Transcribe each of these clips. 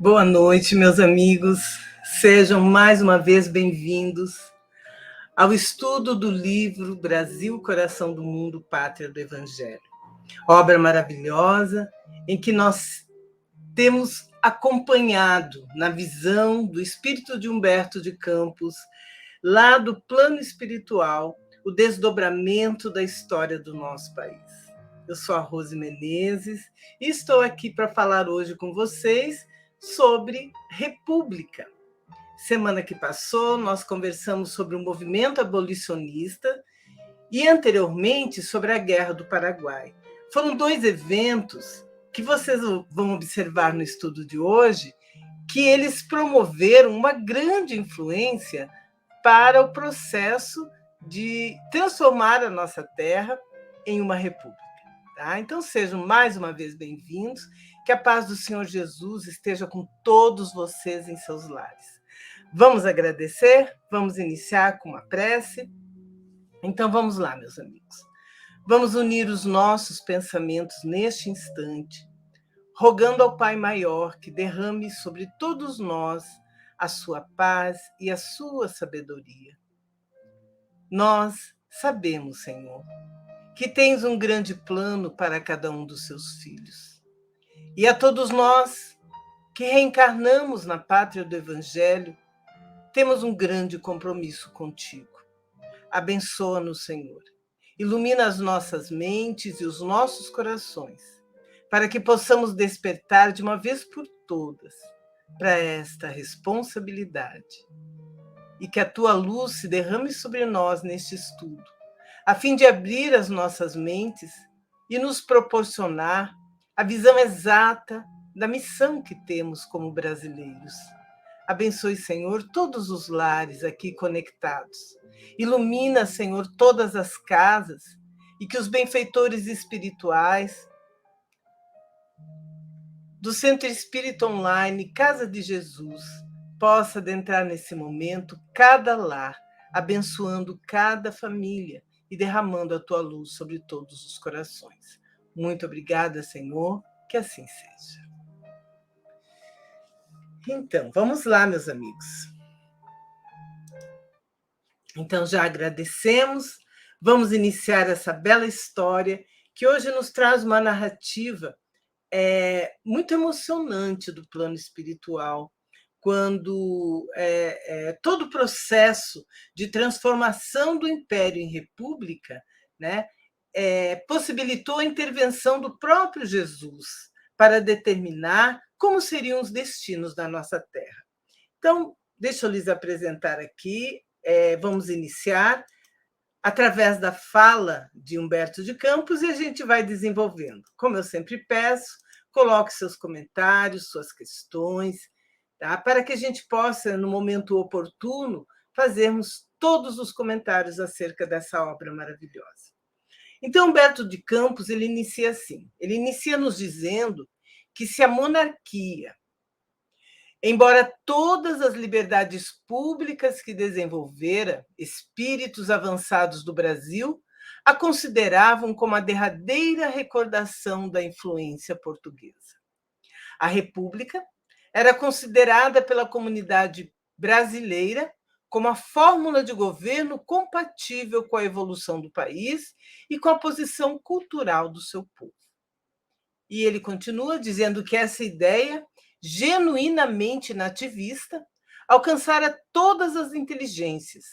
Boa noite, meus amigos. Sejam mais uma vez bem-vindos ao estudo do livro Brasil, Coração do Mundo, Pátria do Evangelho. Obra maravilhosa em que nós temos acompanhado na visão do espírito de Humberto de Campos, lá do plano espiritual, o desdobramento da história do nosso país. Eu sou a Rose Menezes e estou aqui para falar hoje com vocês sobre república. Semana que passou, nós conversamos sobre o movimento abolicionista e, anteriormente, sobre a Guerra do Paraguai. Foram dois eventos que vocês vão observar no estudo de hoje, que eles promoveram uma grande influência para o processo de transformar a nossa terra em uma república. Tá? Então, sejam mais uma vez bem-vindos, que a paz do Senhor Jesus esteja com todos vocês em seus lares. Vamos agradecer? Vamos iniciar com uma prece? Então, vamos lá, meus amigos. Vamos unir os nossos pensamentos neste instante, rogando ao Pai Maior que derrame sobre todos nós a sua paz e a sua sabedoria. Nós sabemos, Senhor, que tens um grande plano para cada um dos seus filhos. E a todos nós que reencarnamos na pátria do Evangelho, temos um grande compromisso contigo. Abençoa-nos, Senhor. Ilumina as nossas mentes e os nossos corações, para que possamos despertar de uma vez por todas para esta responsabilidade. E que a tua luz se derrame sobre nós neste estudo, a fim de abrir as nossas mentes e nos proporcionar a visão exata da missão que temos como brasileiros. Abençoe, Senhor, todos os lares aqui conectados. Ilumina, Senhor, todas as casas e que os benfeitores espirituais do Centro Espírita Online Casa de Jesus possa adentrar nesse momento cada lar, abençoando cada família e derramando a tua luz sobre todos os corações. Muito obrigada, Senhor, que assim seja. Então, vamos lá, meus amigos. Então, já agradecemos, vamos iniciar essa bela história que hoje nos traz uma narrativa muito emocionante do plano espiritual, quando todo o processo de transformação do Império em República, né, possibilitou a intervenção do próprio Jesus para determinar como seriam os destinos da nossa terra. Então, deixa eu lhes apresentar aqui, vamos iniciar através da fala de Humberto de Campos e a gente vai desenvolvendo. Como eu sempre peço, coloque seus comentários, suas questões, tá? Para que a gente possa, no momento oportuno, fazermos todos os comentários acerca dessa obra maravilhosa. Então, Humberto de Campos, ele inicia assim, ele inicia nos dizendo que se a monarquia, embora todas as liberdades públicas que desenvolvera, espíritos avançados do Brasil a consideravam como a derradeira recordação da influência portuguesa. A República era considerada pela comunidade brasileira como a fórmula de governo compatível com a evolução do país e com a posição cultural do seu povo. E ele continua dizendo que essa ideia, genuinamente nativista, alcançara todas as inteligências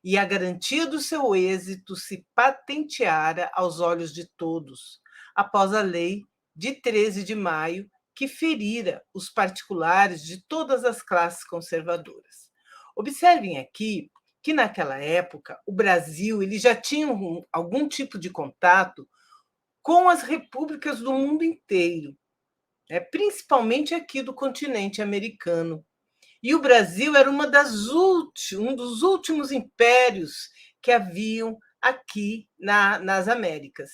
e a garantia do seu êxito se patenteara aos olhos de todos, após a lei de 13 de maio, que ferira os particulares de todas as classes conservadoras. Observem aqui que, naquela época, o Brasil ele já tinha algum tipo de contato com as repúblicas do mundo inteiro, principalmente aqui do continente americano. E o Brasil era um dos últimos impérios que haviam aqui nas Américas.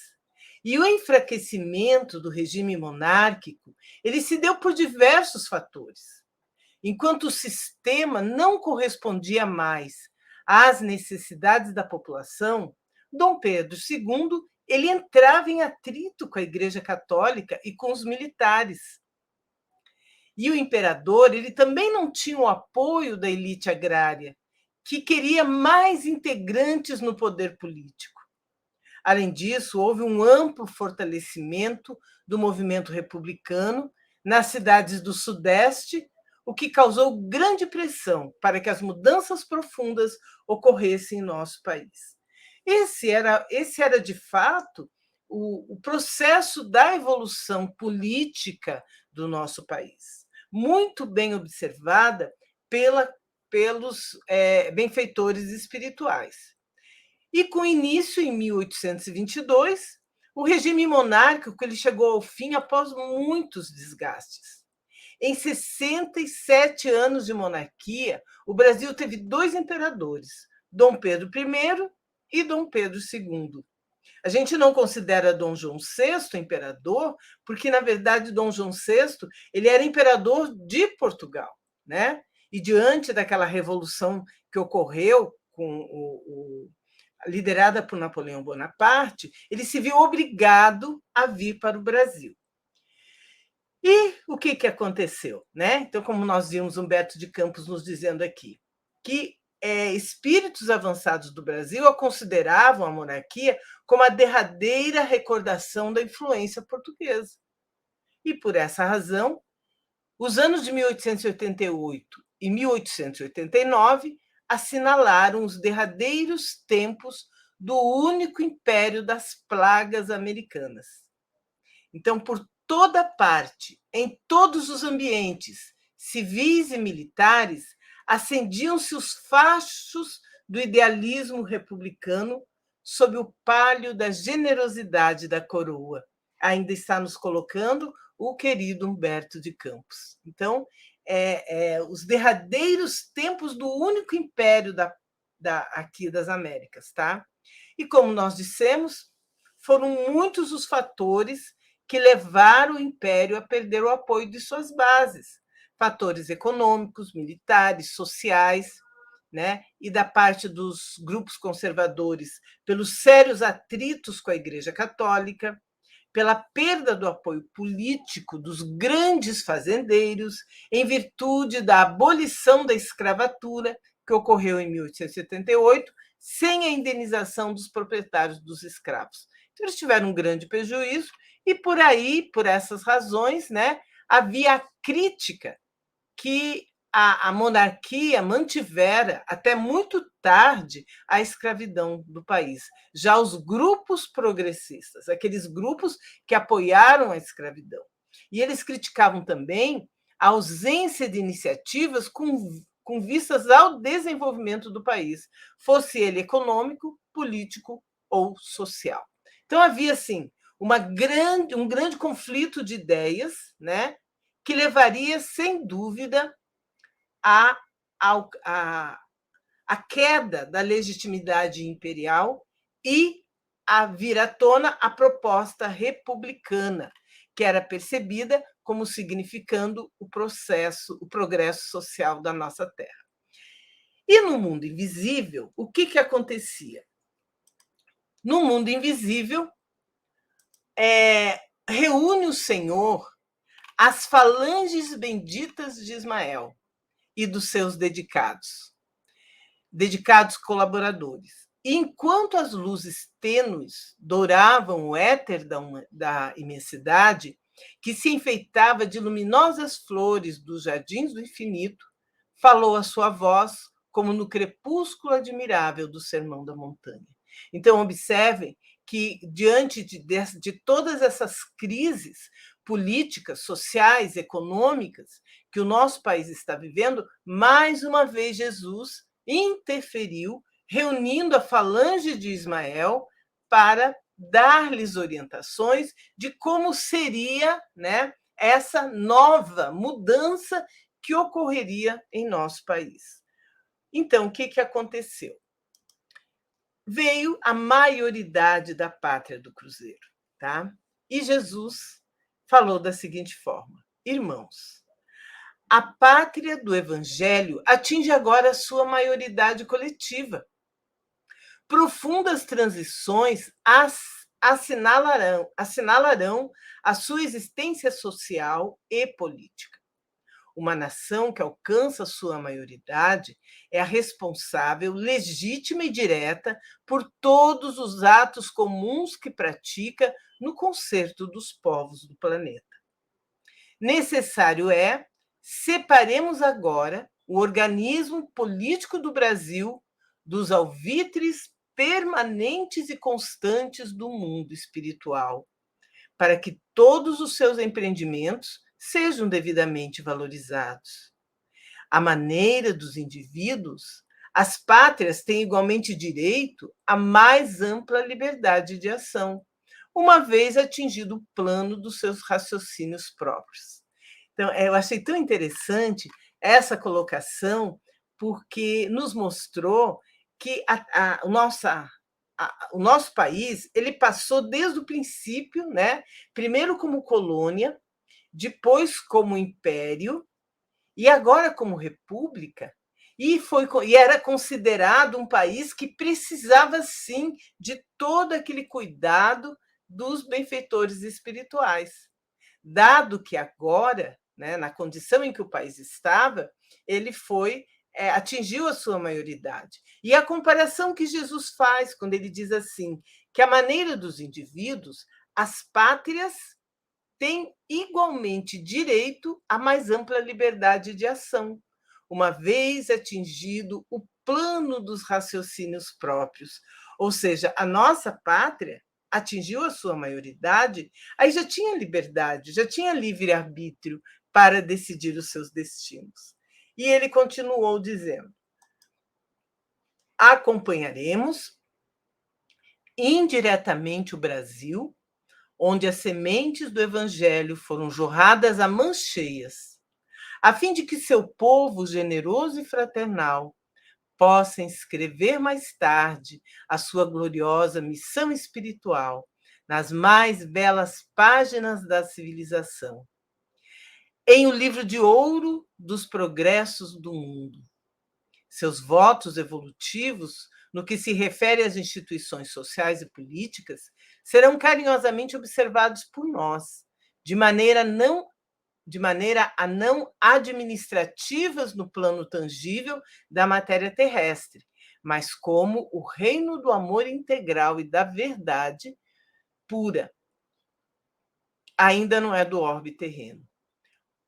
E o enfraquecimento do regime monárquico ele se deu por diversos fatores. Enquanto o sistema não correspondia mais às necessidades da população, Dom Pedro II ele entrava em atrito com a Igreja Católica e com os militares. E o imperador, ele também não tinha o apoio da elite agrária, que queria mais integrantes no poder político. Além disso, houve um amplo fortalecimento do movimento republicano nas cidades do Sudeste, o que causou grande pressão para que as mudanças profundas ocorressem em nosso país. Esse era de fato, o processo da evolução política do nosso país, muito bem observada pelos benfeitores espirituais. E com início em 1822, o regime monárquico ele chegou ao fim após muitos desgastes. Em 67 anos de monarquia, o Brasil teve 2 imperadores, Dom Pedro I e Dom Pedro II. A gente não considera Dom João VI imperador, porque, na verdade, Dom João VI ele era imperador de Portugal, né? E diante daquela revolução que ocorreu liderada por Napoleão Bonaparte, ele se viu obrigado a vir para o Brasil. E o que aconteceu? Né? Então, como nós vimos Humberto de Campos nos dizendo aqui, que espíritos avançados do Brasil a consideravam a monarquia como a derradeira recordação da influência portuguesa. E, por essa razão, os anos de 1888 e 1889 assinalaram os derradeiros tempos do único império das plagas americanas. Então, por toda parte, em todos os ambientes, civis e militares, acendiam-se os fachos do idealismo republicano sob o pálio da generosidade da coroa. Ainda está nos colocando o querido Humberto de Campos. Então, os derradeiros tempos do único império aqui das Américas, tá? E como nós dissemos, foram muitos os fatores que levaram o império a perder o apoio de suas bases, fatores econômicos, militares, sociais, né? E da parte dos grupos conservadores, pelos sérios atritos com a Igreja Católica, pela perda do apoio político dos grandes fazendeiros, em virtude da abolição da escravatura, que ocorreu em 1878, sem a indenização dos proprietários dos escravos. Então, eles tiveram um grande prejuízo, e por aí, por essas razões, né, havia a crítica que a monarquia mantivera até muito tarde a escravidão do país. Já os grupos progressistas, aqueles grupos que apoiaram a escravidão, e eles criticavam também a ausência de iniciativas com vistas ao desenvolvimento do país, fosse ele econômico, político ou social. Então havia assim um grande conflito de ideias, né, que levaria sem dúvida a queda da legitimidade imperial e a vir à tona a proposta republicana, que era percebida como significando o progresso social da nossa terra. E no mundo invisível, o que acontecia? No mundo invisível, reúne o Senhor as falanges benditas de Ismael e dos seus dedicados colaboradores. E enquanto as luzes tênues douravam o éter da imensidade, que se enfeitava de luminosas flores dos jardins do infinito, falou a sua voz como no crepúsculo admirável do Sermão da Montanha. Então, observem que, diante de todas essas crises políticas, sociais, econômicas, que o nosso país está vivendo, mais uma vez Jesus interferiu, reunindo a falange de Ismael para dar-lhes orientações de como seria, né, essa nova mudança que ocorreria em nosso país. Então, o que aconteceu? Veio a maioridade da pátria do Cruzeiro, tá? E Jesus falou da seguinte forma: irmãos, a pátria do Evangelho atinge agora a sua maioridade coletiva. Profundas transições assinalarão a sua existência social e política. Uma nação que alcança sua maioridade é a responsável, legítima e direta por todos os atos comuns que pratica no concerto dos povos do planeta. Necessário é separemos agora o organismo político do Brasil dos alvitres permanentes e constantes do mundo espiritual, para que todos os seus empreendimentos sejam devidamente valorizados. À maneira dos indivíduos, as pátrias têm igualmente direito à mais ampla liberdade de ação, uma vez atingido o plano dos seus raciocínios próprios. Então, eu achei tão interessante essa colocação, porque nos mostrou que o nosso país ele passou desde o princípio, né? Primeiro como colônia, depois como império e agora como república, e era considerado um país que precisava sim de todo aquele cuidado dos benfeitores espirituais, dado que agora, né, na condição em que o país estava, ele atingiu a sua maioridade. E a comparação que Jesus faz quando ele diz assim, que a maneira dos indivíduos, as pátrias têm igualmente direito à mais ampla liberdade de ação, uma vez atingido o plano dos raciocínios próprios. Ou seja, a nossa pátria atingiu a sua maioridade, aí já tinha liberdade, já tinha livre-arbítrio para decidir os seus destinos. E ele continuou dizendo: acompanharemos indiretamente o Brasil, onde as sementes do Evangelho foram jorradas a mãos cheias, a fim de que seu povo generoso e fraternal possa inscrever mais tarde a sua gloriosa missão espiritual nas mais belas páginas da civilização, em o livro de ouro dos progressos do mundo. Seus votos evolutivos, no que se refere às instituições sociais e políticas, serão carinhosamente observados por nós, de maneira a não administrativas no plano tangível da matéria terrestre, mas como o reino do amor integral e da verdade pura. Ainda não é do orbe terreno.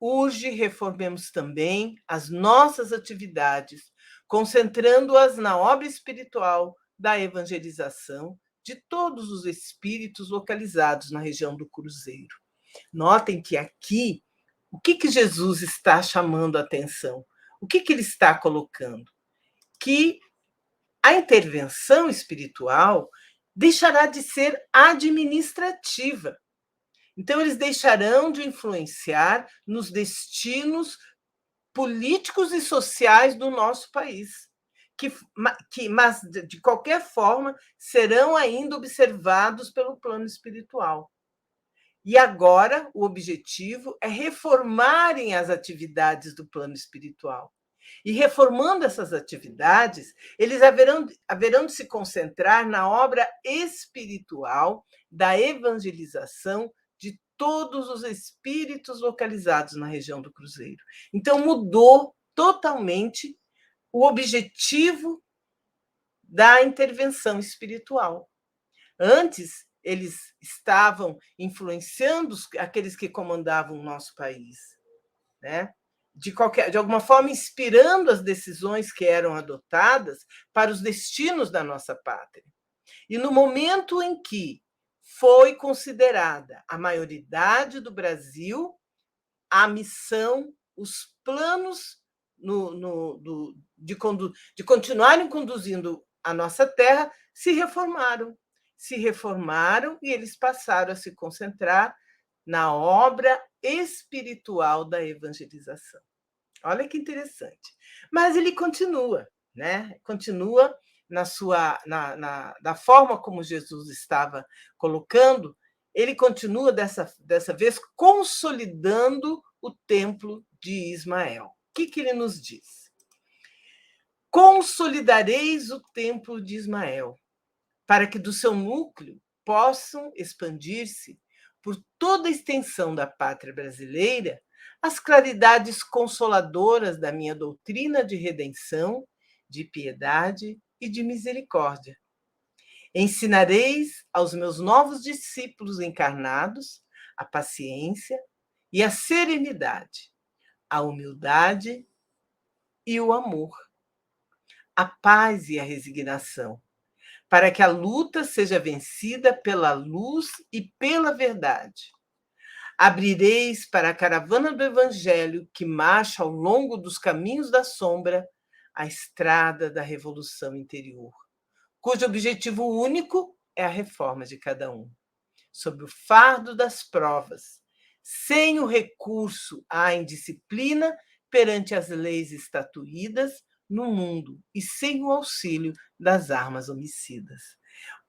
Urge reformemos também as nossas atividades, concentrando-as na obra espiritual da evangelização de todos os espíritos localizados na região do Cruzeiro. Notem que aqui, o que Jesus está chamando a atenção? O que ele está colocando? Que a intervenção espiritual deixará de ser administrativa. Então, eles deixarão de influenciar nos destinos políticos e sociais do nosso país, mas, de qualquer forma, serão ainda observados pelo plano espiritual. E agora, o objetivo é reformarem as atividades do plano espiritual. E reformando essas atividades, eles haverão de se concentrar na obra espiritual da evangelização de todos os espíritos localizados na região do Cruzeiro. Então, mudou totalmente o objetivo da intervenção espiritual. Antes, eles estavam influenciando aqueles que comandavam o nosso país, né? De alguma forma, inspirando as decisões que eram adotadas para os destinos da nossa pátria. E no momento em que foi considerada a maioridade do Brasil, a missão, os planos de continuarem conduzindo a nossa terra se reformaram. Se reformaram e eles passaram a se concentrar na obra espiritual da evangelização. Olha que interessante. Mas ele continua, né? Continua da forma como Jesus estava colocando, ele continua dessa vez consolidando o templo de Ismael. O que ele nos diz? Consolidareis o templo de Ismael, para que do seu núcleo possam expandir-se por toda a extensão da pátria brasileira as claridades consoladoras da minha doutrina de redenção, de piedade e de misericórdia. Ensinareis aos meus novos discípulos encarnados a paciência e a serenidade, a humildade e o amor, a paz e a resignação, para que a luta seja vencida pela luz e pela verdade. Abrireis para a caravana do Evangelho que marcha ao longo dos caminhos da sombra a estrada da revolução interior, cujo objetivo único é a reforma de cada um, sob o fardo das provas, sem o recurso à indisciplina perante as leis estatuídas no mundo e sem o auxílio das armas homicidas.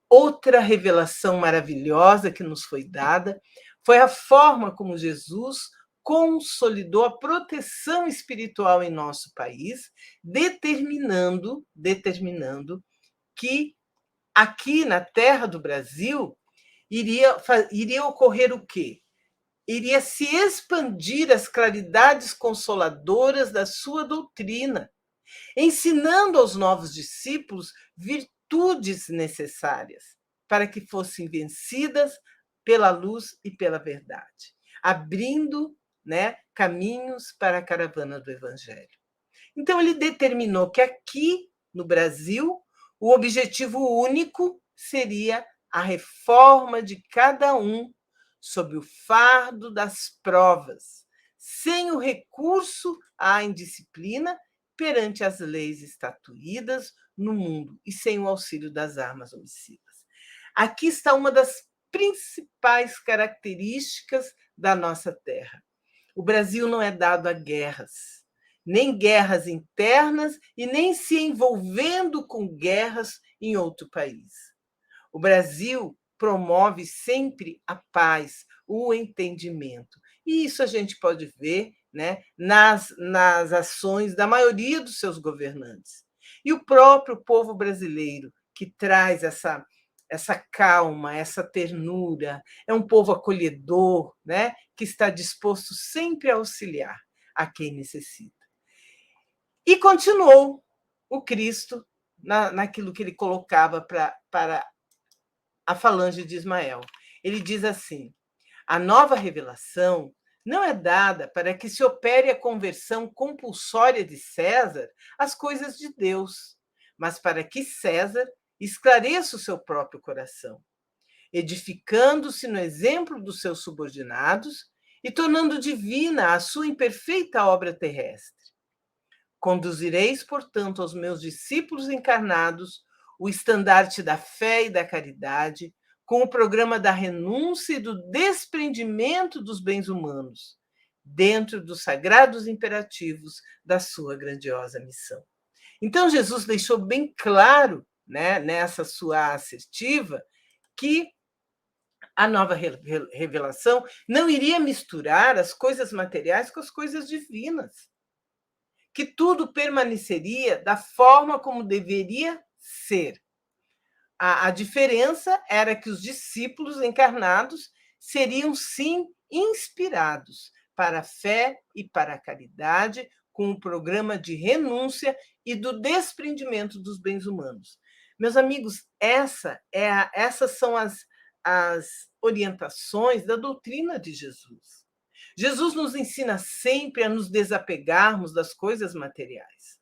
Outra revelação maravilhosa que nos foi dada foi a forma como Jesus consolidou a proteção espiritual em nosso país, determinando que aqui na terra do Brasil iria ocorrer o quê? Iria se expandir as claridades consoladoras da sua doutrina, ensinando aos novos discípulos virtudes necessárias para que fossem vencidas pela luz e pela verdade, abrindo, caminhos para a caravana do Evangelho. Então, ele determinou que aqui no Brasil o objetivo único seria a reforma de cada um sob o fardo das provas, sem o recurso à indisciplina perante as leis estatuídas no mundo e sem o auxílio das armas homicidas. Aqui está uma das principais características da nossa terra. O Brasil não é dado a guerras, nem guerras internas e nem se envolvendo com guerras em outro país. O Brasil promove sempre a paz, o entendimento. E isso a gente pode ver, nas ações da maioria dos seus governantes. E o próprio povo brasileiro, que traz essa calma, essa ternura, é um povo acolhedor, que está disposto sempre a auxiliar a quem necessita. E continuou o Cristo naquilo que ele colocava para a falange de Ismael. Ele diz assim: a nova revelação não é dada para que se opere a conversão compulsória de César às coisas de Deus, mas para que César esclareça o seu próprio coração, edificando-se no exemplo dos seus subordinados e tornando divina a sua imperfeita obra terrestre. Conduzireis, portanto, aos meus discípulos encarnados o estandarte da fé e da caridade, com o programa da renúncia e do desprendimento dos bens humanos, dentro dos sagrados imperativos da sua grandiosa missão. Então, Jesus deixou bem claro, nessa sua assertiva, que a nova revelação não iria misturar as coisas materiais com as coisas divinas, que tudo permaneceria da forma como deveria ser. A diferença era que os discípulos encarnados seriam, sim, inspirados para a fé e para a caridade, com um programa de renúncia e do desprendimento dos bens humanos. Meus amigos, essas são as orientações da doutrina de Jesus. Jesus nos ensina sempre a nos desapegarmos das coisas materiais,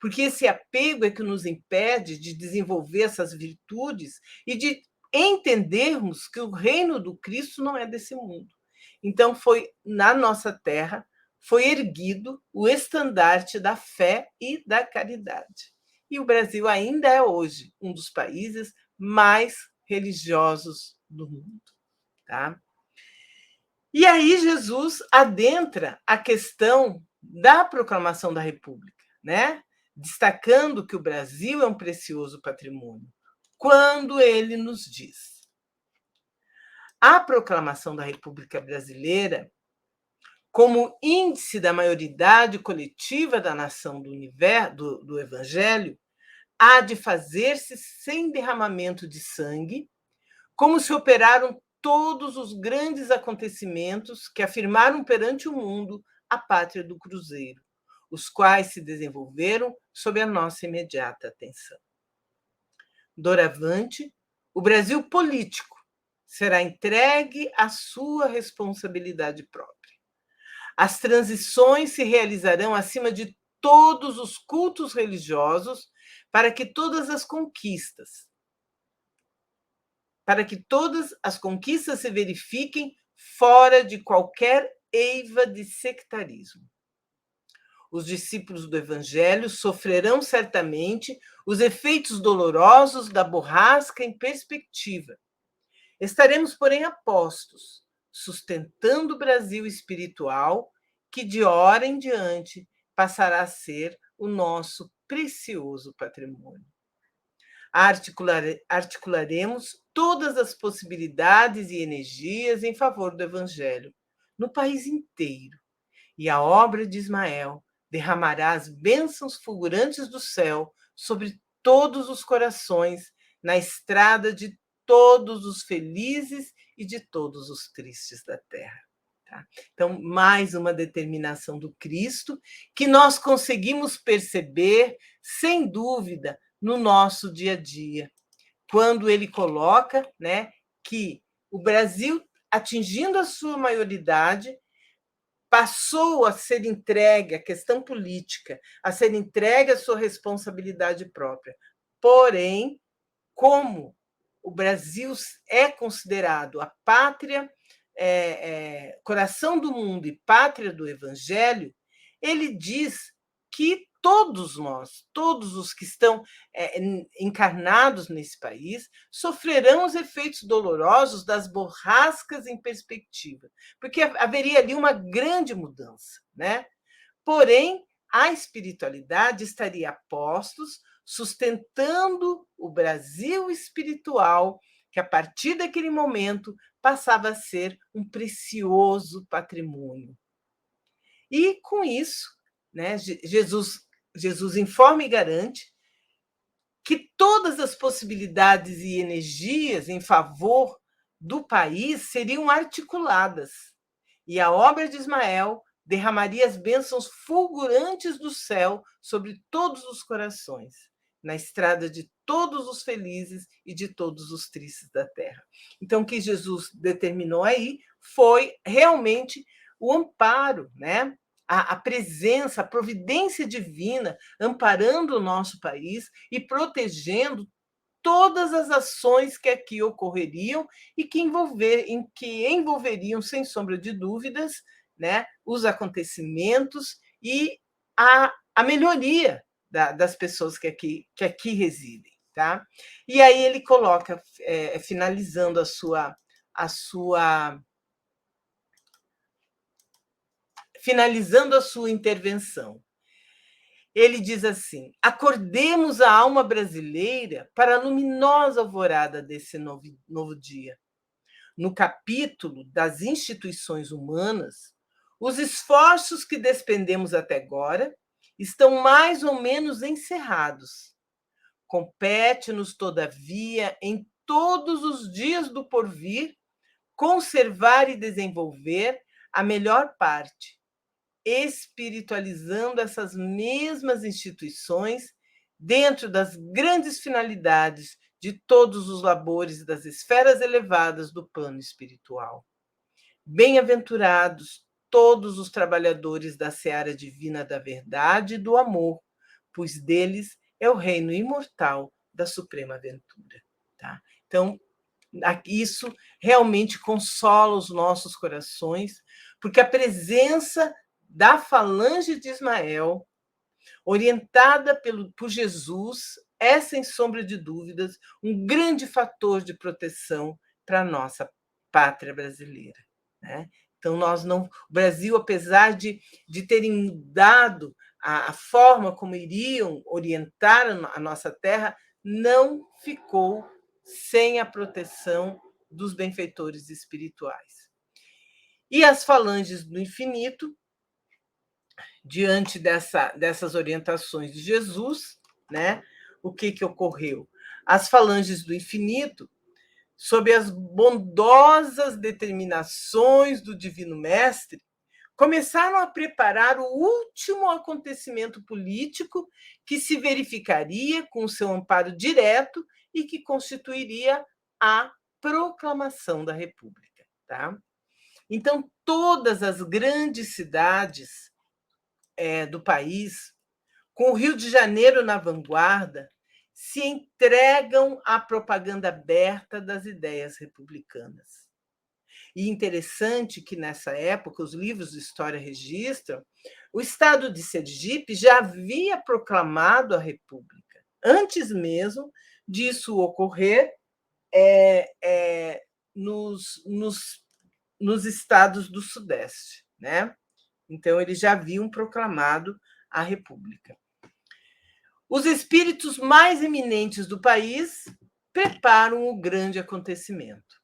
porque esse apego é que nos impede de desenvolver essas virtudes e de entendermos que o reino do Cristo não é desse mundo. Então, foi na nossa terra, foi erguido o estandarte da fé e da caridade. E o Brasil ainda é hoje um dos países mais religiosos do mundo. Tá? E aí Jesus adentra a questão da proclamação da República, destacando que o Brasil é um precioso patrimônio, quando ele nos diz: a proclamação da República Brasileira, como índice da maioridade coletiva da nação do Evangelho, há de fazer-se sem derramamento de sangue, como se operaram todos os grandes acontecimentos que afirmaram perante o mundo a pátria do Cruzeiro, os quais se desenvolveram sob a nossa imediata atenção. Doravante, o Brasil político será entregue à sua responsabilidade própria. As transições se realizarão acima de todos os cultos religiosos para que todas as conquistas se verifiquem fora de qualquer eiva de sectarismo. Os discípulos do Evangelho sofrerão certamente os efeitos dolorosos da borrasca em perspectiva. Estaremos, porém, a postos, sustentando o Brasil espiritual, que de hora em diante passará a ser o nosso precioso patrimônio. Articularemos todas as possibilidades e energias em favor do Evangelho, no país inteiro, e a obra de Ismael derramará as bênçãos fulgurantes do céu sobre todos os corações, na estrada de todos os felizes e de todos os tristes da terra. Tá? Então, mais uma determinação do Cristo que nós conseguimos perceber, sem dúvida, no nosso dia a dia, quando ele coloca, né, que o Brasil, atingindo a sua maioridade, passou a ser entregue à questão política, a ser entregue à sua responsabilidade própria. Porém, como o Brasil é considerado a pátria, coração do mundo e pátria do Evangelho, ele diz que todos nós, todos os que estão encarnados nesse país, sofrerão os efeitos dolorosos das borrascas em perspectiva, porque haveria ali uma grande mudança, né? Porém, a espiritualidade estaria a postos, sustentando o Brasil espiritual, que a partir daquele momento passava a ser um precioso patrimônio. E com isso, né, Jesus informa e garante que todas as possibilidades e energias em favor do país seriam articuladas, e a obra de Ismael derramaria as bênçãos fulgurantes do céu sobre todos os corações, na estrada de todos os felizes e de todos os tristes da terra. Então, o que Jesus determinou aí foi realmente o amparo, né? A presença, a providência divina amparando o nosso país e protegendo todas as ações que aqui ocorreriam e que envolveriam, sem sombra de dúvidas, né, os acontecimentos e a melhoria das pessoas que aqui residem. Tá? E aí ele coloca, finalizando a sua intervenção, ele diz assim: acordemos a alma brasileira para a luminosa alvorada desse novo dia. No capítulo das instituições humanas, os esforços que despendemos até agora estão mais ou menos encerrados. Compete-nos, todavia, em todos os dias do porvir, conservar e desenvolver a melhor parte, espiritualizando essas mesmas instituições dentro das grandes finalidades de todos os labores das esferas elevadas do plano espiritual. Bem-aventurados todos os trabalhadores da seara divina da verdade e do amor, pois deles é o reino imortal da suprema aventura. Tá? Então, isso realmente consola os nossos corações, porque a presença da falange de Ismael, orientada por Jesus, é, sem sombra de dúvidas, um grande fator de proteção para a nossa pátria brasileira. Né? Então, o Brasil, apesar de terem dado a forma como iriam orientar a nossa terra, não ficou sem a proteção dos benfeitores espirituais. E as falanges do infinito, diante dessas orientações de Jesus, né, o que ocorreu? As falanges do infinito sob as bondosas determinações do Divino Mestre, começaram a preparar o último acontecimento político que se verificaria com seu amparo direto e que constituiria a proclamação da República. Tá? Então, todas as grandes cidades do país, com o Rio de Janeiro na vanguarda, se entregam à propaganda aberta das ideias republicanas. E interessante que, nessa época, os livros de história registram, o estado de Sergipe já havia proclamado a República, antes mesmo disso ocorrer nos estados do Sudeste. Né? Então, eles já haviam proclamado a República. Os espíritos mais eminentes do país preparam o grande acontecimento.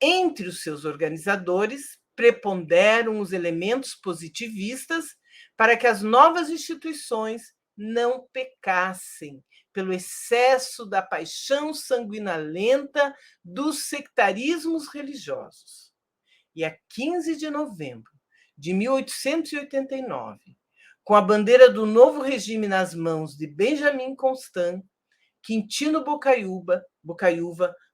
Entre os seus organizadores, preponderam os elementos positivistas para que as novas instituições não pecassem pelo excesso da paixão sanguinolenta dos sectarismos religiosos. E a 15 de novembro de 1889, com a bandeira do novo regime nas mãos de Benjamin Constant, Quintino Bocaiúva,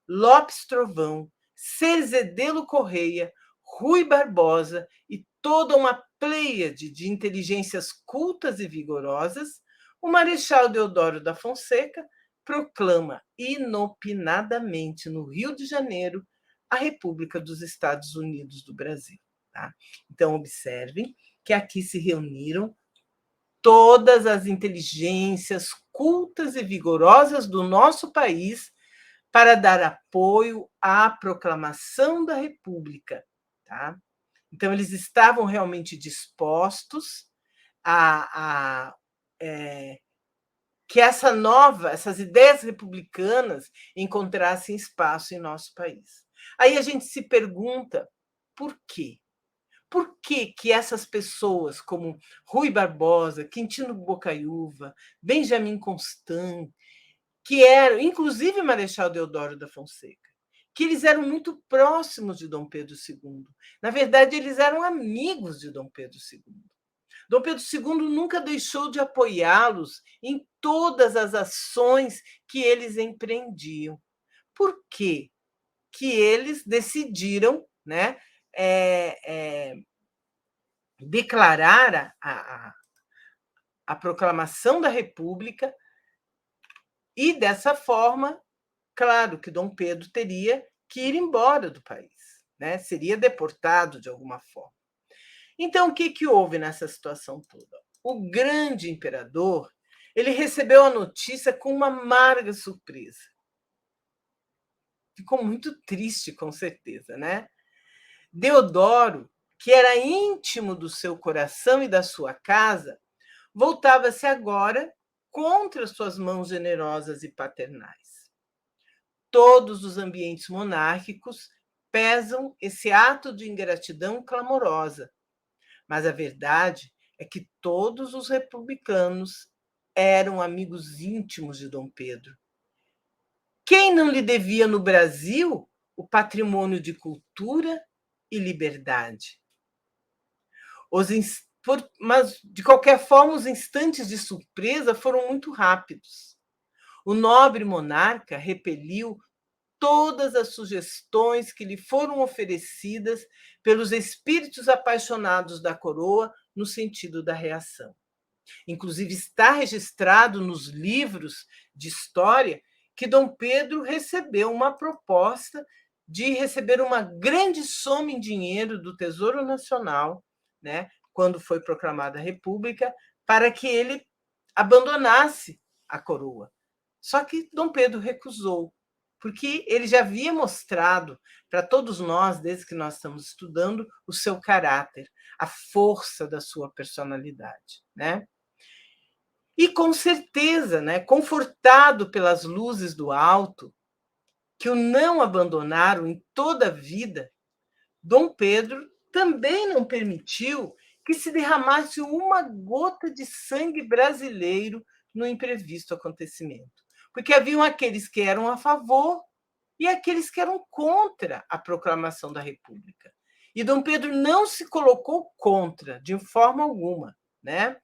Lopes Trovão, Cerzedelo Correia, Rui Barbosa e toda uma pleiade de inteligências cultas e vigorosas, o Marechal Deodoro da Fonseca proclama inopinadamente no Rio de Janeiro a República dos Estados Unidos do Brasil. Tá? Então, observem que aqui se reuniram todas as inteligências cultas e vigorosas do nosso país para dar apoio à proclamação da República. Tá? Então, eles estavam realmente dispostos que essas ideias republicanas encontrassem espaço em nosso país. Aí a gente se pergunta por quê? Por que essas pessoas, como Rui Barbosa, Quintino Bocaiúva, Benjamin Constant, que eram, inclusive Marechal Deodoro da Fonseca, que eles eram muito próximos de Dom Pedro II. Na verdade, eles eram amigos de Dom Pedro II. Dom Pedro II nunca deixou de apoiá-los em todas as ações que eles empreendiam. Por quê? Que eles decidiram, né, declarar a proclamação da República e, dessa forma, claro que Dom Pedro teria que ir embora do país, né? Seria deportado de alguma forma. Então, o que houve nessa situação toda? O grande imperador ele recebeu a notícia com uma amarga surpresa. Ficou muito triste, com certeza, né? Deodoro, que era íntimo do seu coração e da sua casa, voltava-se agora contra suas mãos generosas e paternais. Todos os ambientes monárquicos pesam esse ato de ingratidão clamorosa, mas a verdade é que todos os republicanos eram amigos íntimos de Dom Pedro. Quem não lhe devia no Brasil o patrimônio de cultura e liberdade? Mas, de qualquer forma, os instantes de surpresa foram muito rápidos. O nobre monarca repeliu todas as sugestões que lhe foram oferecidas pelos espíritos apaixonados da coroa no sentido da reação. Inclusive, está registrado nos livros de história que Dom Pedro recebeu uma proposta de receber uma grande soma em dinheiro do Tesouro Nacional, né, quando foi proclamada a República, para que ele abandonasse a coroa. Só que Dom Pedro recusou, porque ele já havia mostrado para todos nós, desde que nós estamos estudando, o seu caráter, a força da sua personalidade, né? E, com certeza, né, confortado pelas luzes do alto, que o não abandonaram em toda a vida, Dom Pedro também não permitiu que se derramasse uma gota de sangue brasileiro no imprevisto acontecimento. Porque haviam aqueles que eram a favor e aqueles que eram contra a proclamação da República. E Dom Pedro não se colocou contra, de forma alguma, né?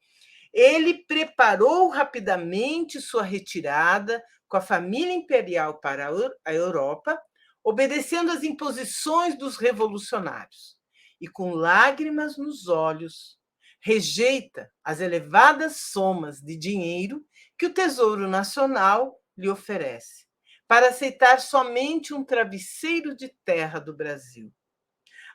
Ele preparou rapidamente sua retirada com a família imperial para a Europa, obedecendo às imposições dos revolucionários. E com lágrimas nos olhos, rejeita as elevadas somas de dinheiro que o Tesouro Nacional lhe oferece, para aceitar somente um travesseiro de terra do Brasil,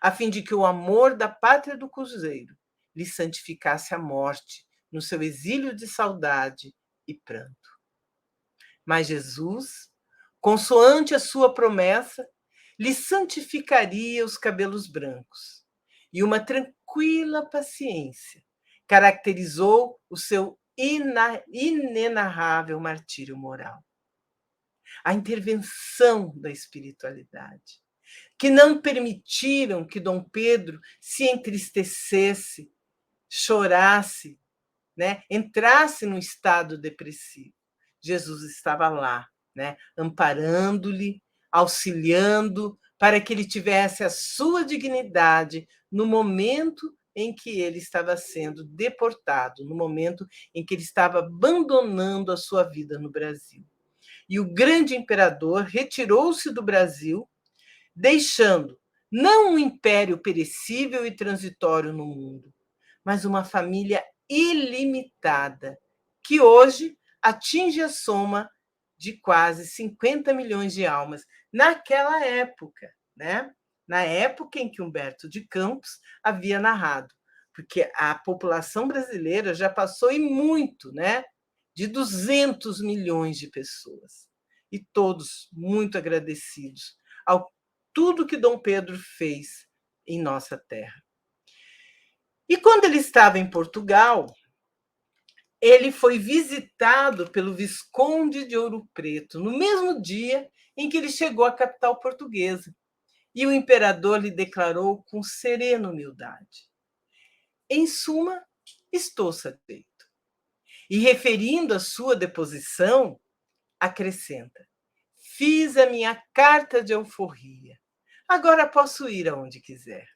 a fim de que o amor da pátria do cruzeiro lhe santificasse a morte no seu exílio de saudade e pranto. Mas Jesus, consoante a sua promessa, lhe santificaria os cabelos brancos, e uma tranquila paciência caracterizou o seu inenarrável martírio moral. A intervenção da espiritualidade, que não permitiram que Dom Pedro se entristecesse, chorasse, né, entrasse num estado depressivo. Jesus estava lá, né, amparando-lhe, auxiliando, para que ele tivesse a sua dignidade no momento em que ele estava sendo deportado, no momento em que ele estava abandonando a sua vida no Brasil. E o grande imperador retirou-se do Brasil, deixando não um império perecível e transitório no mundo, mas uma família ilimitada, que hoje atinge a soma de quase 50 milhões de almas, naquela época, né? Na época em que Humberto de Campos havia narrado, porque a população brasileira já passou e muito, né? De 200 milhões de pessoas. E todos muito agradecidos ao tudo que Dom Pedro fez em nossa terra. E quando ele estava em Portugal, ele foi visitado pelo Visconde de Ouro Preto, no mesmo dia em que ele chegou à capital portuguesa. E o imperador lhe declarou com serena humildade: em suma, estou satisfeito. E referindo a sua deposição, acrescenta: fiz a minha carta de alforria. Agora posso ir aonde quiser.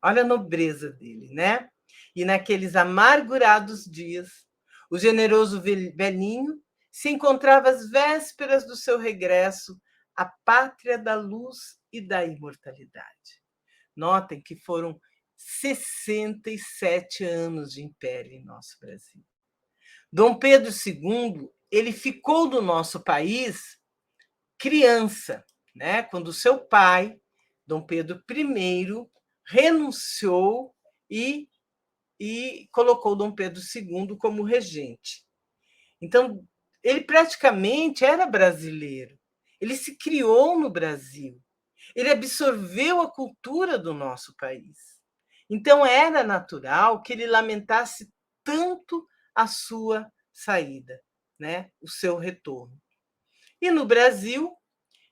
Olha a nobreza dele, né? E naqueles amargurados dias, o generoso velhinho se encontrava às vésperas do seu regresso à pátria da luz e da imortalidade. Notem que foram 67 anos de império em nosso Brasil. Dom Pedro II, ele ficou no nosso país criança, né? Quando seu pai, Dom Pedro I, renunciou e colocou Dom Pedro II como regente. Então, ele praticamente era brasileiro. Ele se criou no Brasil. Ele absorveu a cultura do nosso país. Então, era natural que ele lamentasse tanto a sua saída, né? O seu retorno. E no Brasil,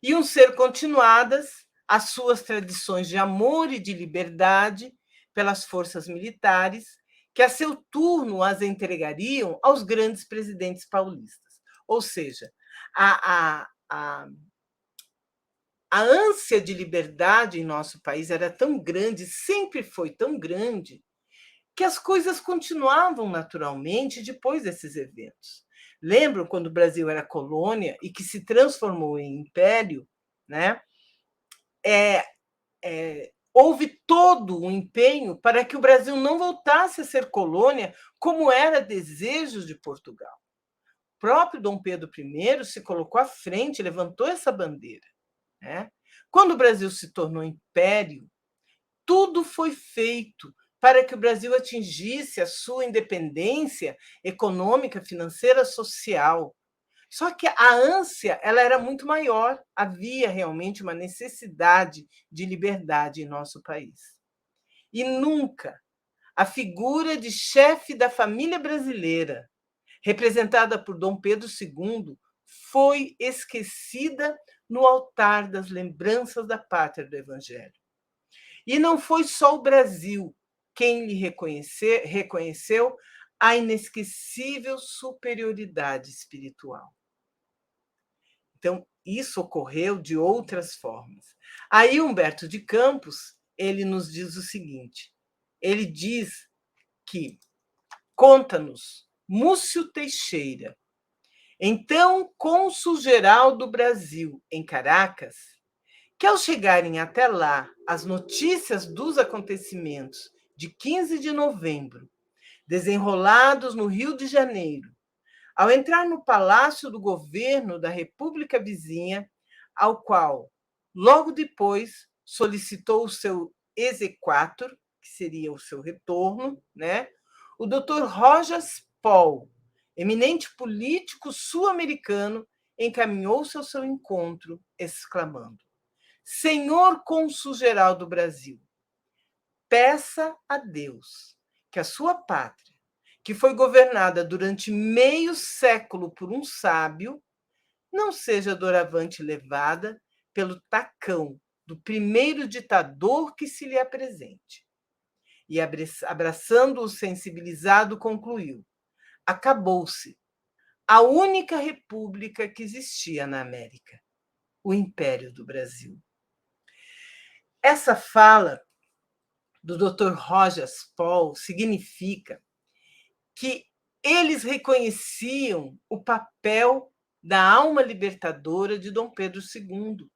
iam ser continuadas as suas tradições de amor e de liberdade pelas forças militares, que a seu turno as entregariam aos grandes presidentes paulistas. Ou seja, a ânsia de liberdade em nosso país era tão grande, sempre foi tão grande, que as coisas continuavam naturalmente depois desses eventos. Lembram quando o Brasil era colônia e que se transformou em império, né? Houve todo um empenho para que o Brasil não voltasse a ser colônia, como era desejo de Portugal. O próprio Dom Pedro I se colocou à frente, levantou essa bandeira, né? Quando o Brasil se tornou império, tudo foi feito para que o Brasil atingisse a sua independência econômica, financeira, social. Só que a ânsia ela era muito maior, havia realmente uma necessidade de liberdade em nosso país. E nunca a figura de chefe da família brasileira, representada por Dom Pedro II, foi esquecida no altar das lembranças da pátria do Evangelho. E não foi só o Brasil quem lhe reconheceu a inesquecível superioridade espiritual. Então, isso ocorreu de outras formas. Aí, Humberto de Campos, ele nos diz o seguinte, ele diz que, conta-nos, Múcio Teixeira, então cônsul-geral do Brasil em Caracas, que ao chegarem até lá as notícias dos acontecimentos de 15 de novembro, desenrolados no Rio de Janeiro, ao entrar no palácio do governo da República Vizinha, ao qual, logo depois, solicitou o seu exequatur, que seria o seu retorno, né? O Dr. Rojas Paul, eminente político sul-americano, encaminhou-se ao seu encontro, exclamando: Senhor Cônsul-Geral do Brasil, peça a Deus que a sua pátria, que foi governada durante meio século por um sábio, não seja doravante levada pelo tacão do primeiro ditador que se lhe apresente. E, abraçando-o sensibilizado, concluiu: acabou-se a única república que existia na América, o Império do Brasil. Essa fala do Dr. Rojas Paul significa que eles reconheciam o papel da alma libertadora de Dom Pedro II.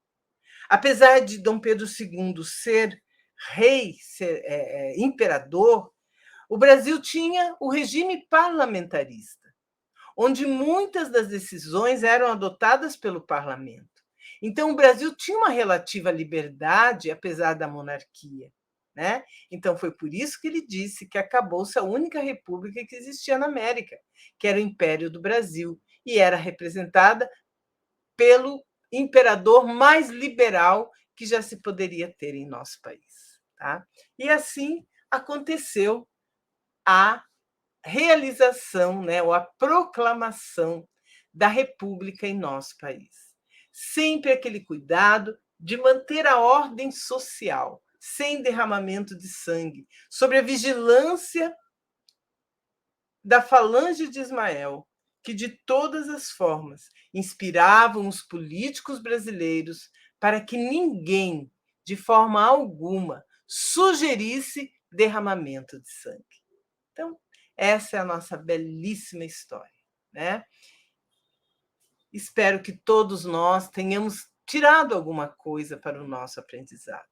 Apesar de Dom Pedro II ser rei, ser imperador, o Brasil tinha o regime parlamentarista, onde muitas das decisões eram adotadas pelo parlamento. Então, o Brasil tinha uma relativa liberdade, apesar da monarquia. Né? Então, foi por isso que ele disse que acabou-se a única república que existia na América, que era o Império do Brasil, e era representada pelo imperador mais liberal que já se poderia ter em nosso país. Tá? E assim aconteceu a realização, né, ou a proclamação da República em nosso país. Sempre aquele cuidado de manter a ordem social, sem derramamento de sangue, sob a vigilância da falange de Ismael, que de todas as formas inspiravam os políticos brasileiros para que ninguém, de forma alguma, sugerisse derramamento de sangue. Então, essa é a nossa belíssima história, né? Espero que todos nós tenhamos tirado alguma coisa para o nosso aprendizado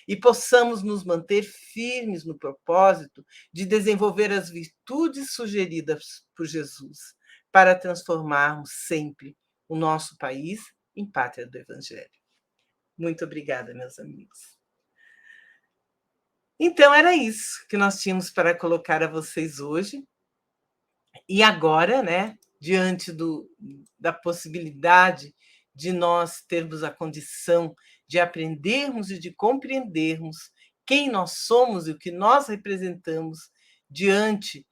e possamos nos manter firmes no propósito de desenvolver as virtudes sugeridas por Jesus para transformarmos sempre o nosso país em pátria do Evangelho. Muito obrigada, meus amigos. Então, era isso que nós tínhamos para colocar a vocês hoje. E agora, né, diante da possibilidade de nós termos a condição de aprendermos e de compreendermos quem nós somos e o que nós representamos diante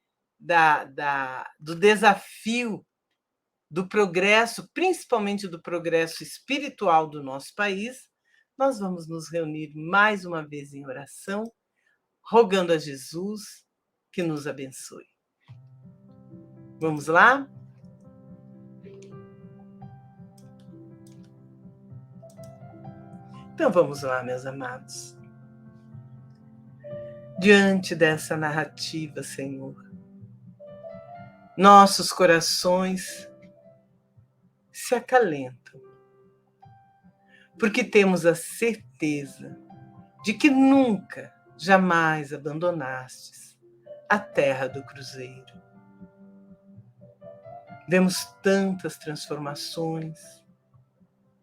do desafio do progresso, principalmente do progresso espiritual do nosso país, nós vamos nos reunir mais uma vez em oração, rogando a Jesus que nos abençoe. Vamos lá? Então vamos lá, meus amados. Diante dessa narrativa, Senhor, nossos corações se acalentam, porque temos a certeza de que nunca, jamais abandonastes a terra do Cruzeiro. Vemos tantas transformações,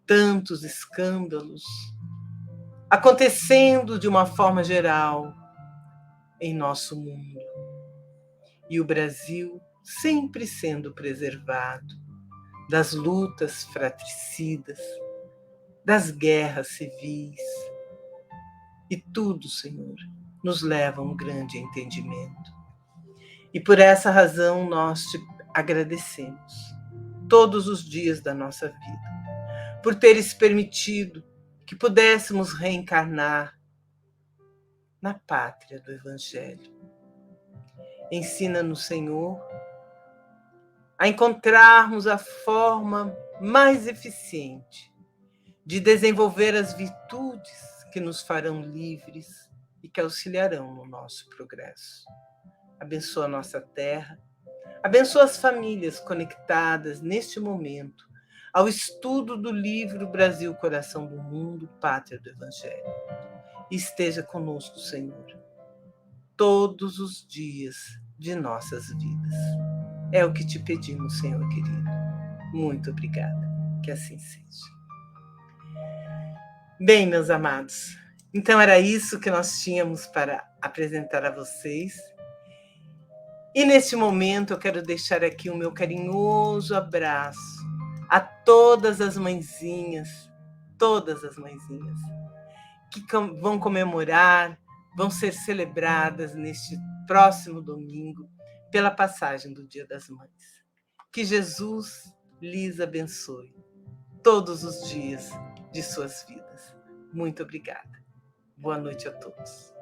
tantos escândalos acontecendo de uma forma geral em nosso mundo. E o Brasil sempre sendo preservado das lutas fratricidas, das guerras civis. E tudo, Senhor, nos leva a um grande entendimento. E por essa razão nós te agradecemos todos os dias da nossa vida, por teres permitido que pudéssemos reencarnar na pátria do Evangelho. Ensina-nos, Senhor, a encontrarmos a forma mais eficiente de desenvolver as virtudes que nos farão livres e que auxiliarão no nosso progresso. Abençoa a nossa terra, abençoa as famílias conectadas neste momento ao estudo do livro Brasil, Coração do Mundo, Pátria do Evangelho. E esteja conosco, Senhor, todos os dias de nossas vidas. É o que te pedimos, Senhor querido. Muito obrigada. Que assim seja. Bem, meus amados, então era isso que nós tínhamos para apresentar a vocês. E neste momento eu quero deixar aqui o meu carinhoso abraço a todas as mãezinhas que vão comemorar, vão ser celebradas neste próximo domingo pela passagem do Dia das Mães. Que Jesus lhes abençoe todos os dias de suas vidas. Muito obrigada. Boa noite a todos.